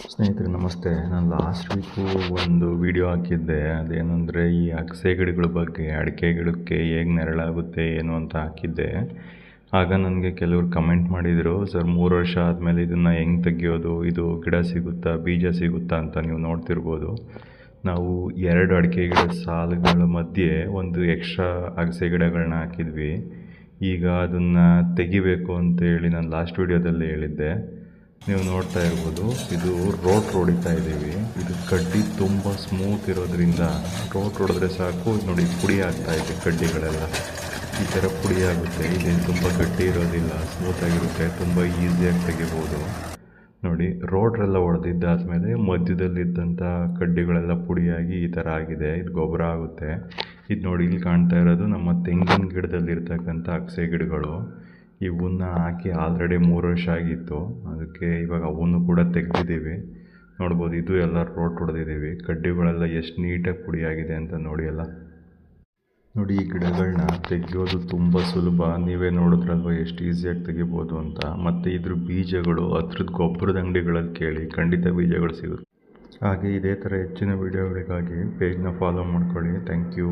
ಸ್ನೇಹಿತರೆ ನಮಸ್ತೆ. ನಾನು ಲಾಸ್ಟ್ ವೀಕು ಒಂದು ವಿಡಿಯೋ ಹಾಕಿದ್ದೆ. ಅದೇನೆಂದರೆ ಈ ಅಗಸೆ ಗಿಡಗಳ ಬಗ್ಗೆ, ಅಡಿಕೆ ಗಿಡಕ್ಕೆ ಹೇಗೆ ನೆರಳಾಗುತ್ತೆ ಏನು ಅಂತ ಹಾಕಿದ್ದೆ. ಆಗ ನನಗೆ ಕೆಲವರು ಕಮೆಂಟ್ ಮಾಡಿದರು, ಸರ್ 3 ವರ್ಷ ಆದಮೇಲೆ ಇದನ್ನು ಹೆಂಗೆ ತೆಗಿಯೋದು, ಇದು ಗಿಡ ಸಿಗುತ್ತಾ, ಬೀಜ ಸಿಗುತ್ತಾ ಅಂತ ನೀವು ನೋಡ್ತಿರ್ಬೋದು. ನಾವು 2 ಅಡಿಕೆ ಗಿಡದ ಸಾಲುಗಳ ಮಧ್ಯೆ ಒಂದು ಎಕ್ಸ್ಟ್ರಾ ಅಗಸೆ ಗಿಡಗಳನ್ನ ಹಾಕಿದ್ವಿ. ಈಗ ಅದನ್ನು ತೆಗಿಬೇಕು ಅಂತೇಳಿ ನಾನು ಲಾಸ್ಟ್ ವಿಡಿಯೋದಲ್ಲಿ ಹೇಳಿದ್ದೆ. ನೀವು ನೋಡ್ತಾ ಇರ್ಬೋದು, ಇದು ರೋಟ್ ಹೊಡಿತಾ ಇದ್ದೀವಿ. ಇದು ಕಡ್ಡಿ ತುಂಬ ಸ್ಮೂತ್ ಇರೋದ್ರಿಂದ ರೋಟ್ ಹೊಡೆದ್ರೆ ಸಾಕು, ನೋಡಿ ಪುಡಿ ಆಗ್ತಾ ಇದೆ ಕಡ್ಡಿಗಳೆಲ್ಲ. ಈ ಥರ ಪುಡಿ ಆಗುತ್ತೆ. ಇದೇನು ತುಂಬ ಗಟ್ಟಿ ಇರೋದಿಲ್ಲ, ಸ್ಮೂತಾಗಿರುತ್ತೆ, ತುಂಬ ಈಸಿಯಾಗಿ ತೆಗಿಬೋದು. ನೋಡಿ ರೋಟ್ರೆಲ್ಲ ಹೊಡೆದಿದ್ದಾದ್ಮೇಲೆ ಮಧ್ಯದಲ್ಲಿದ್ದಂಥ ಕಡ್ಡಿಗಳೆಲ್ಲ ಪುಡಿಯಾಗಿ ಈ ಥರ ಆಗಿದೆ. ಇದು ಗೊಬ್ಬರ ಆಗುತ್ತೆ. ಇದು ನೋಡಿ, ಇಲ್ಲಿ ಕಾಣ್ತಾ ಇರೋದು ನಮ್ಮ ತೆಂಗಿನ ಗಿಡದಲ್ಲಿರ್ತಕ್ಕಂಥ ಅಗಸೆ ಗಿಡಗಳು. ಇವನ್ನ ಹಾಕಿ ಆಲ್ರೆಡಿ 3 ವರ್ಷ ಆಗಿತ್ತು. ಅದಕ್ಕೆ ಇವಾಗ ಅವನ್ನು ಕೂಡ ತೆಗೆದಿದ್ದೀವಿ. ನೋಡ್ಬೋದು, ಇದು ಎಲ್ಲ ರೋಟ್ ಹೊಡೆದಿದ್ದೀವಿ. ಕಡ್ಡಿಗಳೆಲ್ಲ ಎಷ್ಟು ನೀಟಾಗಿ ಪುಡಿಯಾಗಿದೆ ಅಂತ ನೋಡಿ ಎಲ್ಲ. ನೋಡಿ, ಈ ಗಿಡಗಳನ್ನ ತೆಗೆಯೋದು ತುಂಬ ಸುಲಭ. ನೀವೇ ನೋಡಿದ್ರಲ್ವ ಎಷ್ಟು ಈಸಿಯಾಗಿ ತೆಗಿಬೋದು ಅಂತ. ಮತ್ತು ಇದ್ರ ಬೀಜಗಳು ಹತ್ರದ ಗೊಬ್ಬರದ ಅಂಗಡಿಗಳಲ್ಲಿ ಕೇಳಿ, ಖಂಡಿತ ಬೀಜಗಳು ಸಿಗುತ್ತೆ. ಹಾಗೆ ಇದೇ ಥರ ಹೆಚ್ಚಿನ ವೀಡಿಯೋಗಳಿಗಾಗಿ ಪೇಜ್ನ ಫಾಲೋ ಮಾಡ್ಕೊಳ್ಳಿ. Thank you.